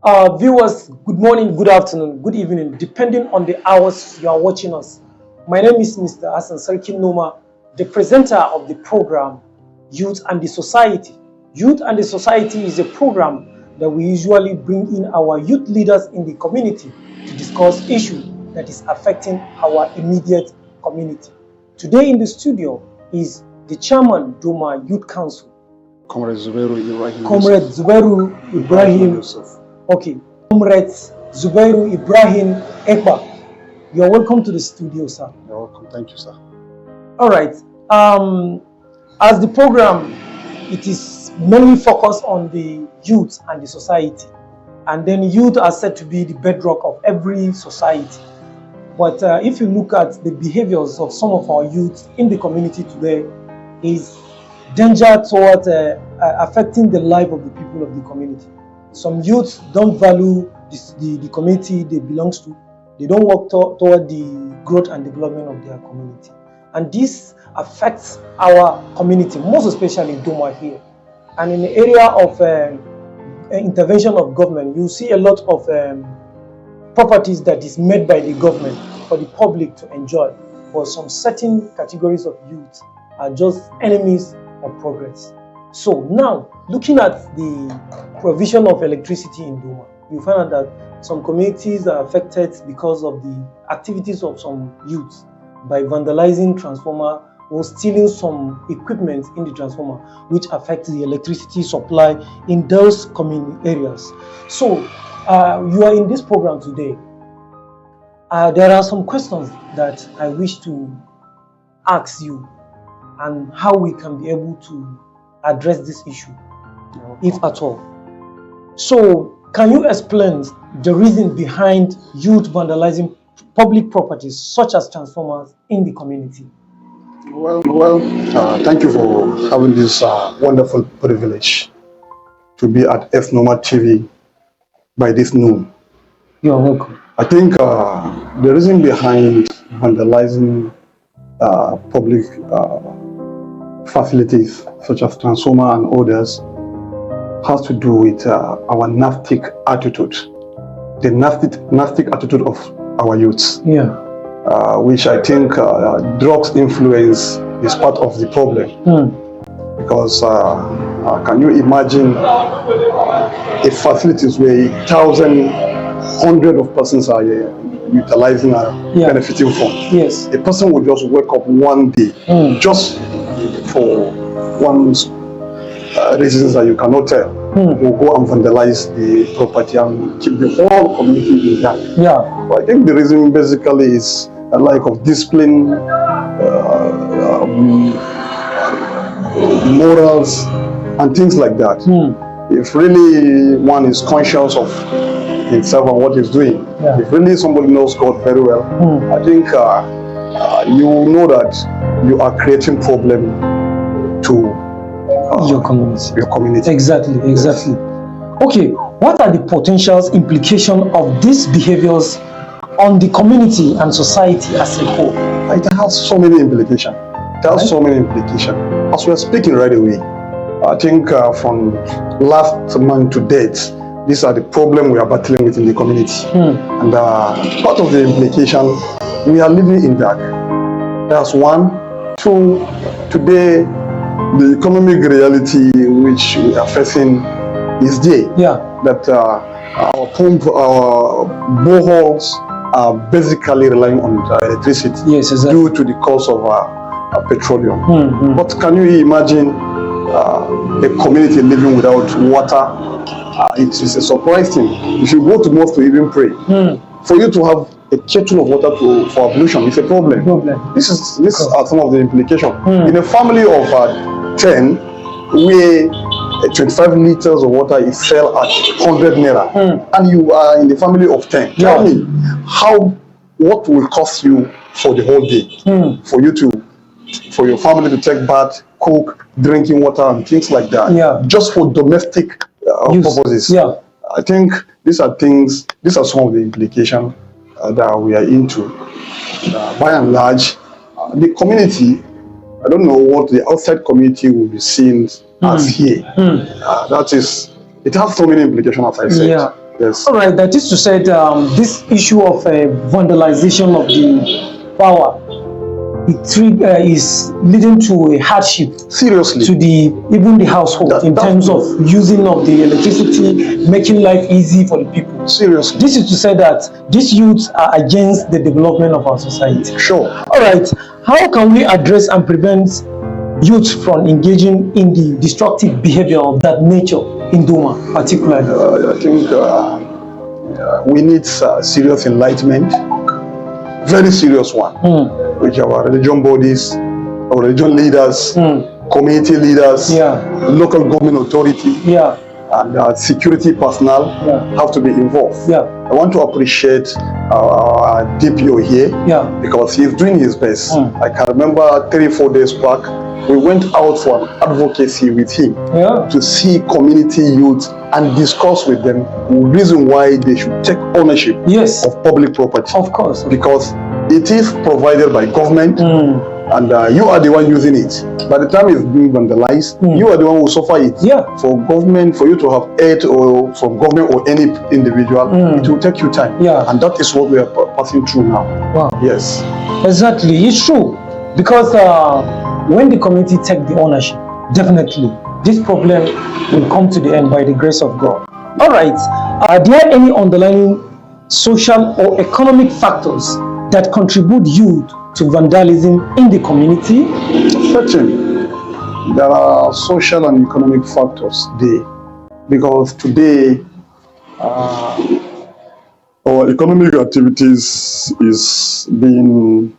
Viewers, good morning, good afternoon, good evening, depending on the hours you are watching us. My name is Mr. S-Noma, the presenter of the program Youth and the Society. Youth and the Society is a program that we usually bring in our youth leaders in the community to discuss issues that is affecting our immediate community. Today in the studio is the chairman Doma Youth Council, Comrade Zubairu Ibrahim Yusuf. Okay, Comrade Zubairu Ibrahim Ekba. You are welcome to the studio, sir. You're welcome. Thank you, sir. All right. As the program, it is mainly focused on the youth and the society. And then youth are said to be the bedrock of every society. But if you look at the behaviors of some of our youth in the community today, is danger towards affecting the life of the people of the community. Some youth don't value the community they belong to. They don't work toward the growth and development of their community. And this affects our community, most especially in Doma here. And in the area of intervention of government, you see a lot of properties that is made by the government for the public to enjoy. But some certain categories of youth are just enemies of progress. So now, looking at the provision of electricity in Doma, you find out that some communities are affected because of the activities of some youth by vandalizing transformer or stealing some equipment in the transformer, which affects the electricity supply in those community areas. So you are in this program today. There are some questions that I wish to ask you and how we can be able to address this issue, if at all. So, can you explain the reason behind youth vandalizing public properties such as transformers in the community? Well, thank you for having this wonderful privilege to be at S-Noma TV by this noon. You're welcome. I think the reason behind vandalizing public facilities such as transformer and others has to do with our nasty attitude, the nasty attitude of our youths. Yeah. Which I think drugs influence is part of the problem. Because can you imagine a facilities where 1,000, hundreds of persons are utilizing and benefiting from? Yes. A person will just wake up one day just for one reasons that you cannot tell, will go and vandalize the property and keep the whole community in that. Yeah. But I think the reason basically is a lack of discipline, morals, and things like that. If really one is conscious of himself and what he's doing, if really somebody knows God very well, I think you will know that you are creating problem to your community. Exactly. Okay, what are the potential implications of these behaviors on the community and society as a whole? It has so many implications. As we are speaking right away, I think from last month to date, these are the problems we are battling with in the community. And part of the implication, we are living in dark. That's one. Two, today, the economic reality which we are facing is there. That our pump, our boreholes are basically relying on electricity due to the cost of petroleum. But can you imagine a community living without water? It is a surprise thing. If you go to mosque to even pray, for you to have a kettle of water for ablution is a problem. This are some of the implications. In a family of 10, where 25 liters of water is sell at 100 naira, and you are in the family of 10. Tell me, what will cost you for the whole day for your family to take bath, cook, drinking water, and things like that, just for domestic purposes? I think these are some of the implications that we are into. By and large, the community, I don't know what the outside community will be seen as here. That is, it has so many implications, as I said. Yes. All right, that is to say, this issue of vandalization of the power, is leading to a hardship. Seriously. To even the household in terms of using of the electricity, making life easy for the people. Seriously. This is to say that these youths are against the development of our society. Sure. All right, how can we address and prevent youth from engaging in the destructive behavior of that nature in Doma, particularly? I think we need serious enlightenment, very serious one, which our religion bodies, our religion leaders, community leaders, local government authority, and security personnel have to be involved. I want to appreciate our DPO here because he's doing his best. I can remember 3-4 days back, we went out for an advocacy with him to see community youth and discuss with them the reason why they should take ownership of public property. Of course. Because it is provided by government and you are the one using it. By the time it's being vandalized, you are the one who suffer it. For government, for you to have aid or from government or any individual, it will take you time. And that is what we are passing through now. Wow. Yes. Exactly. It's true. Because when the community take the ownership, definitely this problem will come to the end by the grace of God. All right. Are there any underlying social or economic factors that contribute youth to vandalism in the community? Certainly. There are social and economic factors there. Because today, our economic activities is being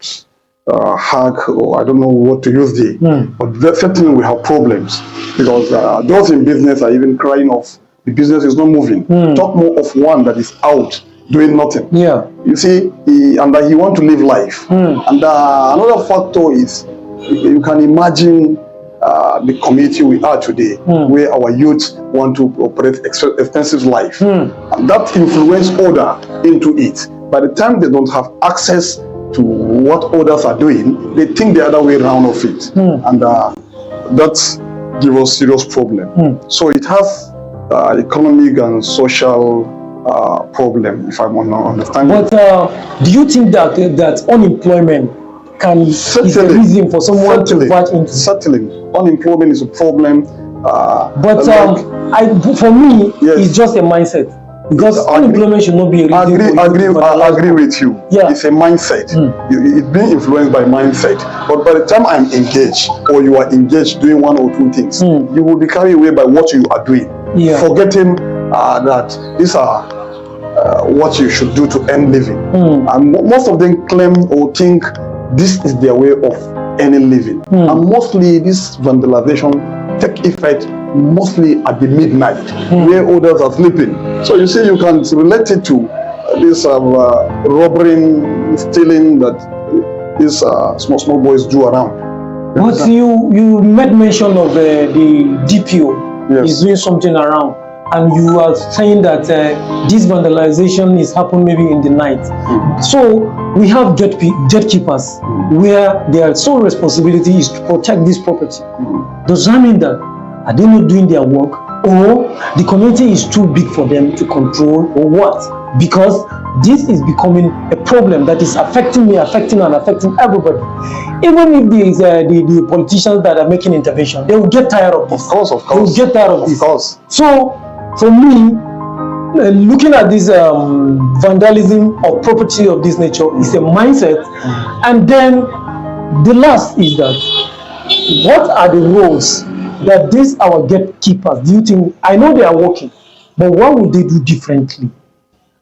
hack, or I don't know what to use there, but certainly we have problems because those in business are even crying off. The business is not moving. Talk more of one that is out doing nothing. You see, he want to live life. And another factor is you can imagine the community we are today, where our youth want to operate expensive life, and that influence order into it. By the time they don't have access to what others are doing, they think the other way around of it, and that gives us serious problem. So it has economic and social problem, if I'm understanding. But do you think that unemployment is a reason for someone to watch into? Certainly, unemployment is a problem. But for me, it's just a mindset. Because unemployment should not be a reason. I agree with you. It's a mindset. It's being influenced by mindset. But by the time I'm engaged, or you are engaged doing one or two things, you will be carried away by what you are doing, forgetting that these are what you should do to earn living. And most of them claim or think this is their way of earning living. And mostly this vandalization take effect mostly at the midnight, where others are sleeping. So you see, you can relate it to this robbery, stealing that these small boys do around. But you made mention of the DPO is doing something around, and you are saying that this vandalization is happening maybe in the night. So we have gatekeepers where their sole responsibility is to protect this property. Does that mean that are they not doing their work, or the community is too big for them to control, or what? Because this is becoming a problem that is affecting me, affecting everybody. Even if the politicians that are making intervention, they will get tired of this. Of course. They will get tired of this. Of course. So, for me, looking at this vandalism of property of this nature is a mindset. And then the last is that, what are the roles that these our gatekeepers, do you think, I know they are working, but what would they do differently?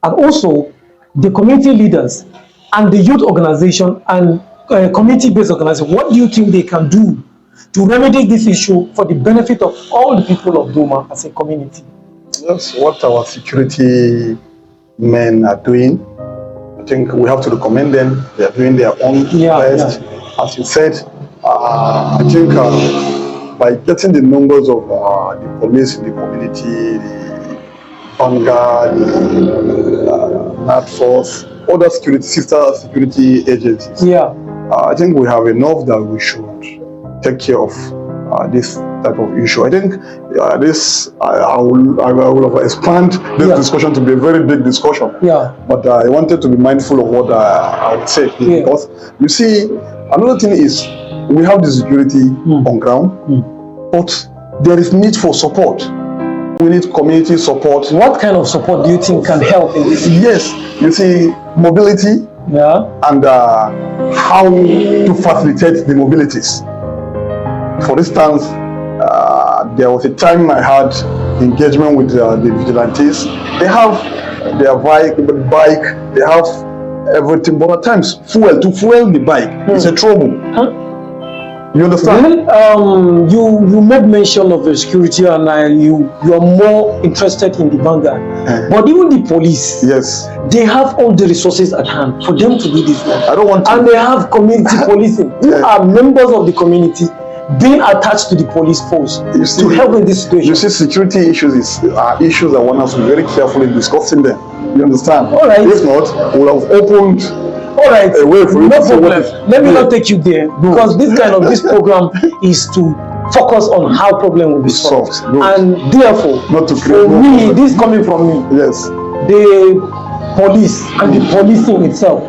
And also, the community leaders and the youth organization and community-based organization, what do you think they can do to remedy this issue for the benefit of all the people of Doma as a community? That's what our security men are doing. I think we have to recommend them. They are doing their own best. As you said, I think by getting the numbers of the police in the community, the Vanguard, the NATFORCE, other sister security agencies, I think we have enough that we should take care of this type of issue. I think I will have expand this discussion to be a very big discussion. Yeah. But I wanted to be mindful of what I would say because you see, another thing is we have the security on ground, but there is need for support. We need community support. What kind of support do you think can help in this? Yes, you see, mobility. Yeah. And how to facilitate the mobilities. For instance, there was a time I had engagement with the vigilantes. They have their bike, they have everything, but at times to fuel the bike is a trouble. You understand? Well, you made mention of the security, and you are more interested in the vanguard. But even the police, they have all the resources at hand for them to do this work. I don't want to. And they have community policing. Who are members of the community being attached to the police force to help in this situation. You see, security issues are issues that one has to be very carefully discussing them. You understand? All right. If not, we'll have opened. All right, no problem. Let me not take you there because this program is to focus on how problem will be solved. And therefore, for me, this coming from me, the police and the policing itself,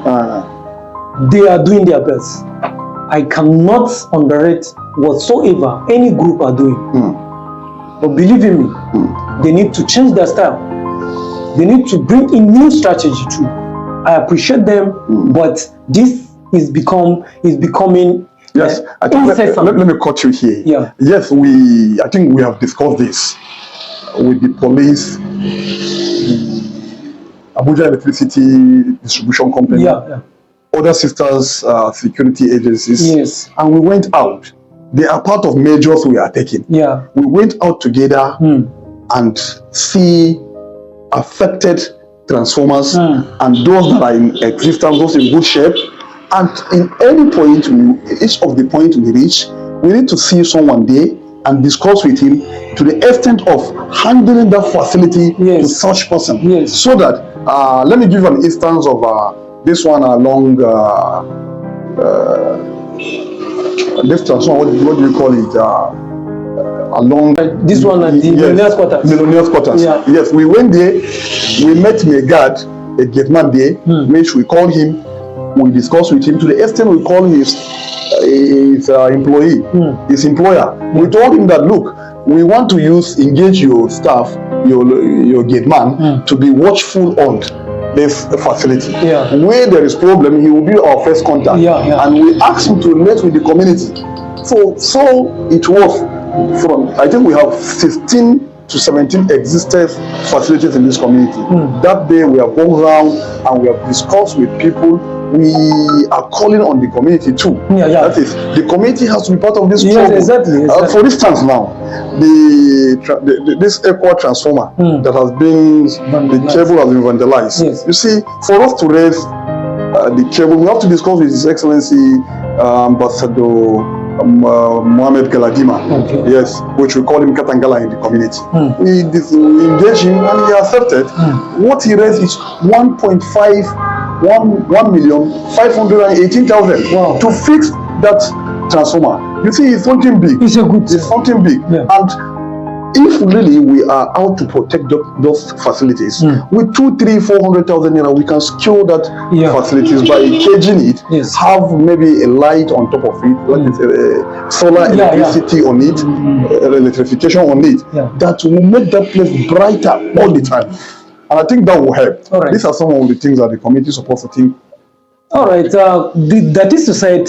they are doing their best. I cannot underrate whatsoever any group are doing. But believe in me, they need to change their style. They need to bring in new strategy too. I appreciate them, but this is becoming Yes, I think let me cut you here. Yeah. Yes, I think we have discussed this with the police, the Abuja Electricity Distribution Company, other sisters security agencies. Yes. And we went out. They are part of measures we are taking. Yeah. We went out together and see affected transformers and those that are in existence, those in good shape. And in any point, each of the points we reach, we need to see someone there and discuss with him to the extent of handling that facility to such person. So that, let me give you an instance of this one along this transformer, what do you call it? Along this one at the Millionaires Quarters. Millionaires Quarters. Yeah. Yes, we went there, we met Megad, a gate man there, which we called him, we discussed with him to the extent we call his employee, his employer. We told him that, look, we want to engage your staff, your gate man, to be watchful on this facility. Where there is problem, he will be our first contact. And we asked him to relate with the community. So it was from, I think we have 16 to 17 existing facilities in this community. That day we have gone around and we have discussed with people. We are calling on the community too. That is, the community has to be part of this program. Exactly. For instance now, this Equa transformer that has been, the cable has been vandalized. You see, for us to raise the cable, we have to discuss with His Excellency Ambassador Mohammed Galadima, which we call him Katangala in the community. We engaged him and he accepted. What he raised is 1,518,000 to fix that transformer. You see, it's something big. It's something big. And if really we are out to protect those facilities, with 200,000, 300,000, 400,000 naira, we can secure that facilities by caging it, have maybe a light on top of it, like solar electricity on it, electrification on it, that will make that place brighter all the time. And I think that will help. These are some of the things that the community is supposed to think. All right. That is to say,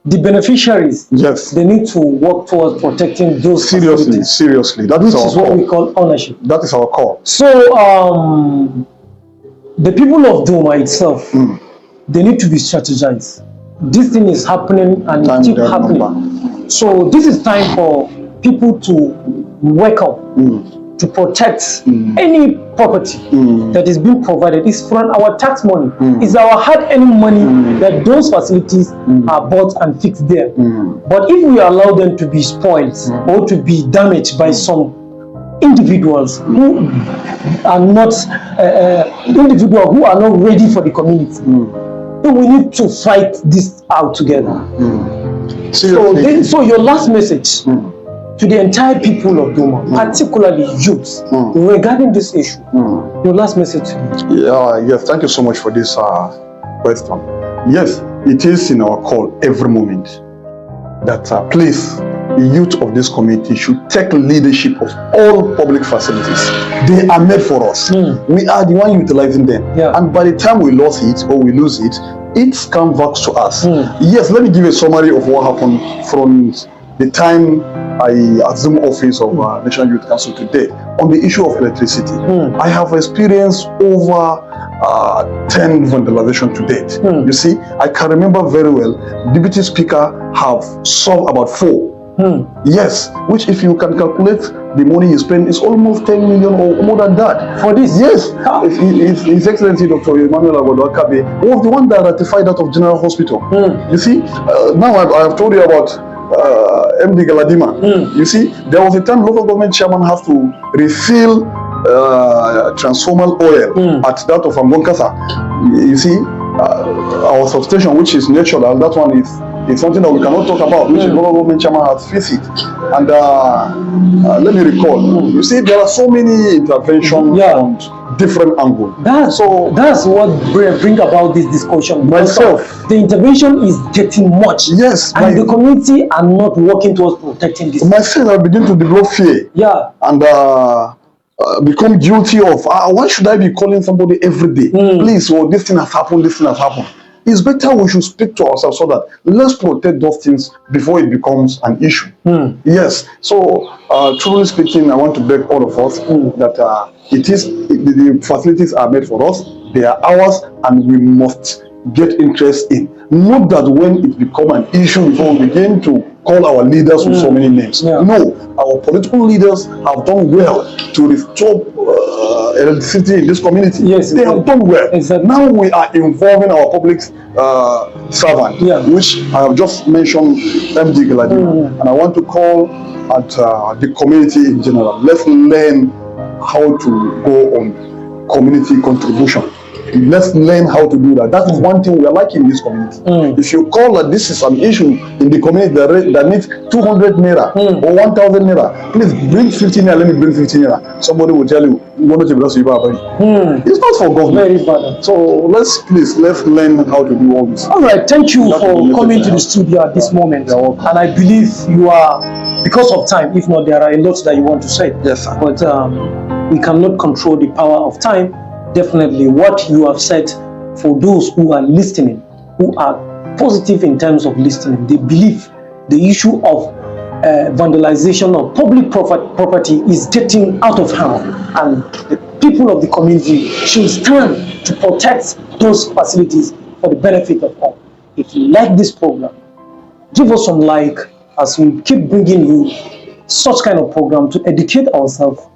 the beneficiaries, they need to work towards protecting those seriously. That is what we call ownership. That is our call. So the people of Doma itself, they need to be strategized. This thing is happening and it keeps happening. So this is time for people to wake up, to protect any property that is being provided. It's from our tax money. It's our hard-earned money that those facilities are bought and fixed there. But if we allow them to be spoiled or to be damaged by some individuals who are not ready for the community, then we need to fight this out together. So your last message to the entire people of Doma, particularly youths, regarding this issue? Your last message to me. Yes, thank you so much for this question. Yes, it is in our call every moment that please, the youth of this community should take leadership of all public facilities. They are made for us. We are the one utilizing them. And by the time we lose it or we lose it, it comes back to us. Yes, let me give a summary of what happened from the time I assumed office of National Youth Council today on the issue of electricity. I have experienced over 10 vandalization to date. You see, I can remember very well, Deputy Speaker have solved about 4. Yes, which if you can calculate the money you spend is almost 10 million or more than that. For this? Yes. His Excellency Dr. Emmanuel Agodo Akabe was the one that ratified that of General Hospital. You see, now I have told you about MD Galadima. You see, there was a time local government chairman has to refill transformer oil at that of Ambonkasa. You see, our substation, which is natural, that one is something that we cannot talk about, which the local government chairman has fixed it. And let me recall, you see, there are so many interventions on different angles. That's what bring about this discussion. Myself, the intervention is getting much. Yes, and the community are not working towards protecting this. Myself, I begin to develop fear. And become guilty of why should I be calling somebody every day? Please, this thing has happened, this thing has happened. It's better we should speak to ourselves so that let's protect those things before it becomes an issue. Yes. So, truly speaking, I want to beg all of us that the facilities are made for us, they are ours, and we must get interest in. Not that when it becomes an issue before we begin to call our leaders with so many names. No, our political leaders have done well to restore electricity in this community. Yes, they have done well. Exactly. Now we are involving our public servant, which I have just mentioned, MD Galadima. And I want to call at the community in general. Let's learn how to go on community contribution. Let's learn how to do that. That is one thing we are lacking in this community. If you call that this is an issue in the community that needs 200 naira or 1,000 naira, please bring 15 naira, let me bring 15 naira. Somebody will tell you, it's not for government. Very important. So let's learn how to do all this. All right, thank you for coming to the studio at this moment. And I believe you are, because of time, if not, there are a lot that you want to say. Yes, sir. But we cannot control the power of time. Definitely what you have said, for those who are listening, who are positive in terms of listening, they believe the issue of vandalization of public property is getting out of hand, and the people of the community should stand to protect those facilities for the benefit of all. If you like this program, give us some like as we keep bringing you such kind of program to educate ourselves